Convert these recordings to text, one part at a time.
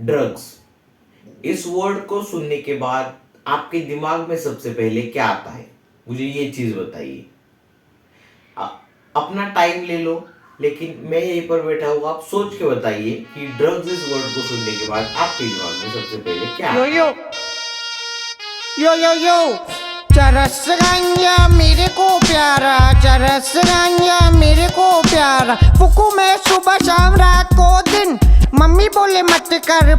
Drugs, इस word को सुनने के बाद आपके दिमाग में सबसे पहले क्या आता है? मुझे ये चीज बताइए। अपना टाइम ले लो, लेकिन मैं यहीं पर बैठा हूँ, आप सोच के बताइए कि ड्रग्स इस वर्ड को सुनने के बाद आपके दिमाग में सबसे पहले क्या यो आता यो है? यो यो यो चरस गांजा मेरे को प्यारा, चरस गांजा मेरे को प्यारा। फुकू मैं सुबह शाम रात को दिन, मम्मी बोले मत कर।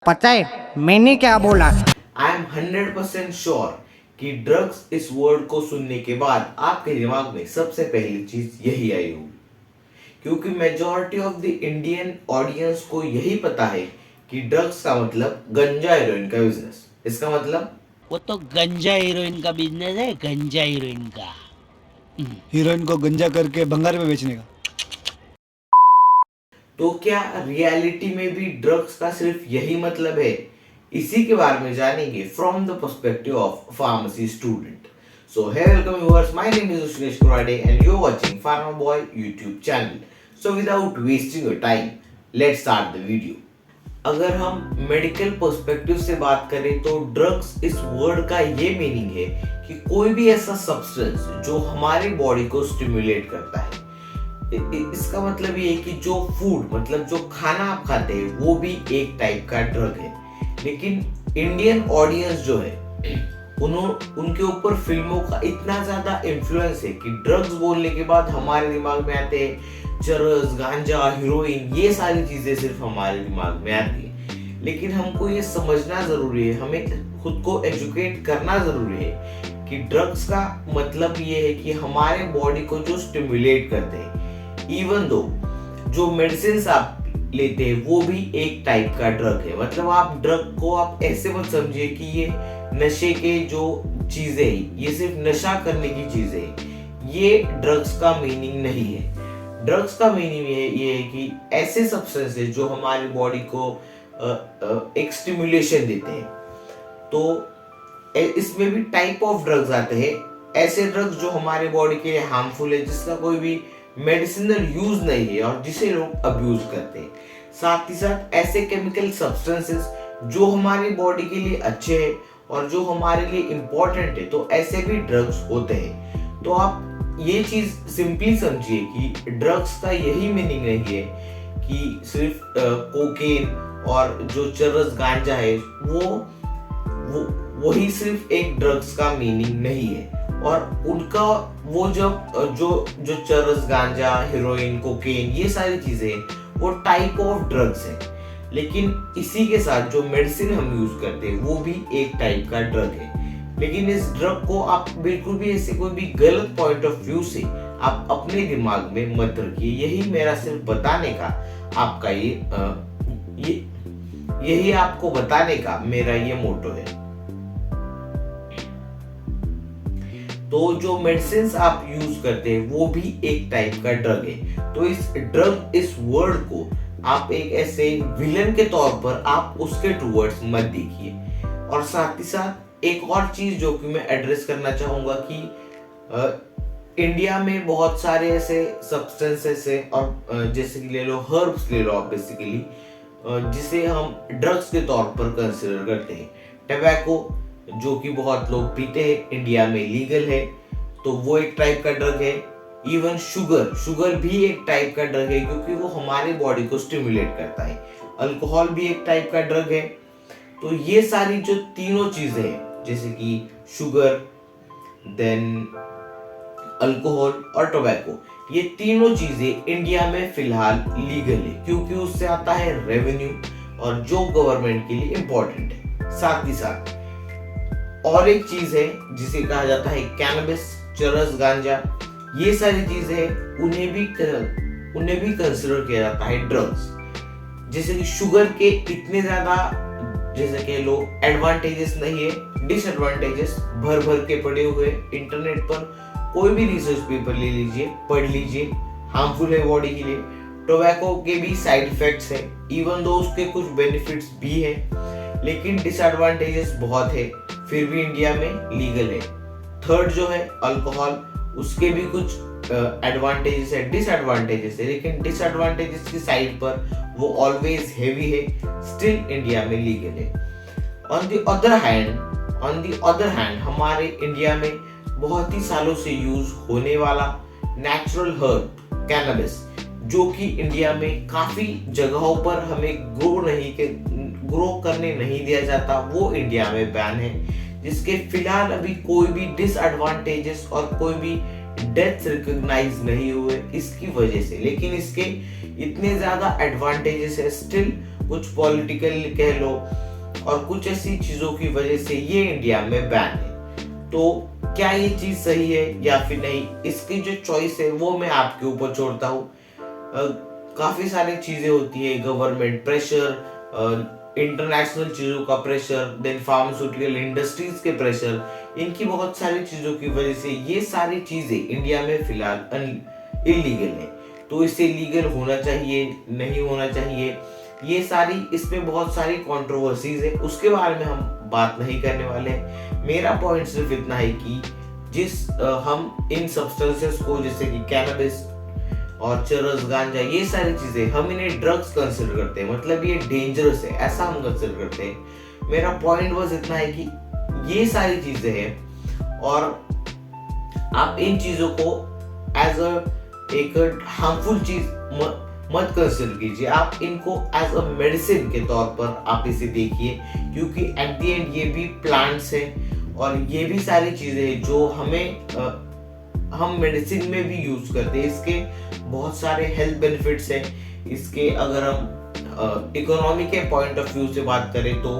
पता है मैंने क्या बोला? आई एम 100% श्योर कि ड्रग्स इस वर्ड को सुनने के बाद आपके दिमाग में सबसे पहली चीज यही आई होगी, क्योंकि majority of the Indian audience को यही पता है कि ड्रग्स का मतलब गंजा हीरोइन का बिजनेस। इसका मतलब वो तो गंजा हीरोइन का बिजनेस है, गंजा हीरोइन का। हीरोइन को गंजा करके भंगार में बेचने का। तो क्या रियलिटी में भी ड्रग्स का सिर्फ यही मतलब है? इसी के बारे में जानेंगे from the perspective of pharmacy student. So hey welcome viewers, my name is Suresh Kurade and you are watching pharma boy YouTube channel. So without wasting your time, let's start the video. अगर हम मेडिकल पर्सपेक्टिव से बात करें तो drugs इस word का ये meaning है कि कोई भी ऐसा सब्सटेंस जो हमारी बॉडी को स्टिमुलेट करता है। इसका मतलब ये है कि जो फूड मतलब जो खाना आप खाते हैं वो भी एक टाइप का ड्रग है। लेकिन इंडियन ऑडियंस जो है उनके ऊपर फिल्मों का इतना ज्यादा इन्फ्लुएंस है कि ड्रग्स बोलने के बाद हमारे दिमाग में आते हैं चरस, गांजा, हीरोइन, ये सारी चीजें सिर्फ हमारे दिमाग में आती है। लेकिन हमको ये समझना जरूरी है, हमें खुद को एजुकेट करना जरूरी है कि ड्रग्स का मतलब ये है कि हमारे बॉडी को जो स्टिमुलेट करते हैं। इवन दो जो मेडिसिन आप लेते हैं वो भी एक टाइप का ड्रग है। मतलब आप ड्रग को आप ऐसे मत समझिए कि ये नशे के जो चीजें हैं, ये सिर्फ नशा करने की चीजें हैं, ये ड्रग्स का मीनिंग नहीं है। ड्रग्स का मीनिंग ये है कि ऐसे सब्सटेंसेस जो हमारी बॉडी को एक स्टिमुलेशन देते हैं। तो इसमें भी टाइप ऑफ ड्रग्स आते हैं, ऐसे ड्रग्स जो हमारे बॉडी के लिए हार्मफुल है, जिसका कोई भी मेडिसिनल यूज नहीं है और जिसे लोग अब्यूज करते हैं। साथ ही साथ ऐसे केमिकल सब्सटेंसेस जो हमारी बॉडी के लिए अच्छे हैं और जो हमारे लिए इम्पोर्टेंट है, तो ऐसे भी ड्रग्स होते हैं। तो आप ये चीज सिंपली समझिए कि ड्रग्स का यही मीनिंग नहीं है कि सिर्फ कोकेन और जो चरस, गांजा है वो वही सिर्फ एक ड्रग्स का मीनिंग नहीं है। और उनका वो जब जो चरस, गांजा, हीरोइन, कोकेन, ये सारी चीजें वो टाइप ऑफ ड्रग्स हैं। लेकिन इसी के साथ जो मेडिसिन हम यूज करते हैं वो भी एक टाइप का ड्रग है। लेकिन इस ड्रग को आप बिल्कुल भी ऐसे कोई भी गलत पॉइंट ऑफ व्यू से आप अपने दिमाग में मत रखिए। यही मेरा सिर्फ बताने का आपका यही आपको बताने का मेरा ये मोटो है। तो जो मेडिसिन आप यूज करते हैं वो भी एक टाइप का ड्रग है। तो इस वर्ड को आप एक ऐसे विलन के तौर पर आप उसके टूवर्ड्स मत देखिए। और साथ ही साथ एक और चीज जो कि मैं एड्रेस करना चाहूंगा कि इंडिया में बहुत सारे ऐसे सब्सटेंसेस है, और जैसे कि ले लो हर्ब्स, ले लो आप बेसिकली, जिसे हम ड्रग्स के तौर पर कंसिडर करते हैं। टबैको जो कि बहुत लोग पीते हैं, इंडिया में लीगल है, तो वो एक टाइप का ड्रग है। इवन शुगर भी एक टाइप का ड्रग है, क्योंकि वो हमारी बॉडी को स्टिमुलेट करता है। अल्कोहल भी एक टाइप का ड्रग है। तो ये सारी जो तीनों चीजें हैं, जैसे कि शुगर, देन अल्कोहल और टोबैको, ये तीनों चीजें इंडिया में फिलहाल लीगल है, क्योंकि उससे आता है रेवेन्यू और जो गवर्नमेंट के लिए इंपॉर्टेंट है। साथ ही साथ और एक चीज है जिसे कहा जाता है कैनबिस, चरस, गांजा, ये सारी चीजें उन्हें भी कंसिडर किया जाता है ड्रग्स। जैसे कि शुगर के इतने ज्यादा जैसे कह लो एडवांटेजेस नहीं है, डिसएडवांटेजेस भर भर के पड़े हुए। इंटरनेट पर कोई भी रिसर्च पेपर ले लीजिए, पढ़ लीजिए, हार्मफुल है बॉडी के लिए। टोबैको के भी साइड इफेक्ट्स है, इवन दो उसके कुछ बेनिफिट्स भी है, लेकिन डिसएडवांटेजेस बहुत है, फिर भी इंडिया में लीगल है। थर्ड जो है अल्कोहल, उसके भी कुछ एडवांटेजेस है, डिसएडवांटेजेस है, लेकिन डिसएडवांटेजेस की साइड पर वो ऑलवेज हैवी है, स्टिल इंडिया में लीगल है। ऑन द अदर हैंड हमारे इंडिया में बहुत ही सालों से यूज होने वाला नेचुरल हर्ब कैनबिस, जो कि इंडिया में काफी जगहों पर हमें ग्रो करने नहीं दिया जाता, वो इंडिया में बैन है, जिसके फिलहाल अभी कोई भी डिसएडवांटेजेस और कोई भी डेथ्स रिकॉग्नाइज नहीं हुए इसकी वजह से। लेकिन इसके इतने ज्यादा एडवांटेजेस है, स्टिल कुछ पॉलिटिकल कह लो और कुछ ऐसी चीजों की वजह से ये इंडिया में बैन है। तो क्या ये चीज सही है या फिर नहीं, इसकी जो चॉइस है वो मैं आपके ऊपर छोड़ता हूँ। काफी सारी चीजें होती है, गवर्नमेंट प्रेशर, इंटरनेशनल चीजों का प्रेशर, देन फार्मास्यूटिकल इंडस्ट्रीज के प्रेशर, इनकी बहुत सारी चीजों की वजह से ये सारी चीजें इंडिया में फिलहाल इलीगल है। तो इसे लीगल होना चाहिए, नहीं होना चाहिए, ये सारी इसमें बहुत सारी कंट्रोवर्सीज है, उसके बारे में हम बात नहीं करने वाले हैं। मेरा पॉइंट सिर्फ इतना है कि हम इन सब्सटेंसेस को जैसे कि कैनबिस और चरस, गांजा, ये सारी चीजें हम इन्हें ड्रग्स कंसिडर करते हैं, मतलब ये डेंजरस है ऐसा हम कंसिडर करते हैं। मेरा पॉइंट बस इतना है कि ये सारी चीजें हैं और आप इन चीजों को एज एक हार्मफुल चीज मत कंसिडर कीजिए, आप इनको एज अ मेडिसिन के तौर पर आप इसे देखिए, क्योंकि एट द एंड ये भी प्लांट्स हैं और ये भी सारी चीजें हैं जो हम मेडिसिन में भी यूज करते हैं। इसके बहुत सारे हेल्थ बेनिफिट्स हैं। इसके अगर हम इकोनॉमी के पॉइंट ऑफ व्यू से बात करें तो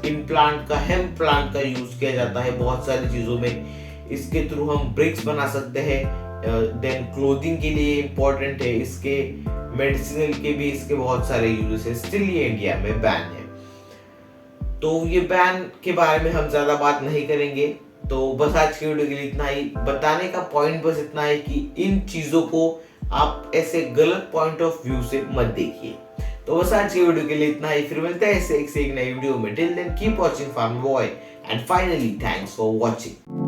इन प्लांट का, हेम्प प्लांट का यूज किया जाता है बहुत सारी चीजों में। इसके थ्रू हम ब्रिक्स बना सकते हैं, देन क्लोथिंग के लिए इम्पोर्टेंट है, इसके मेडिसिनल के भी इसके बहुत सारे यूजेस है। स्टिल ये इंडिया में बैन है, तो ये बैन के बारे में हम ज्यादा बात नहीं करेंगे। तो बस आज की वीडियो के लिए इतना ही। बताने का पॉइंट बस इतना है कि इन चीजों को आप ऐसे गलत पॉइंट ऑफ व्यू से मत देखिए। तो बस आज की वीडियो के लिए इतना ही, फिर मिलते हैं ऐसे एक नई वीडियो में। Till then keep watching pharma boy and finally thanks for watching.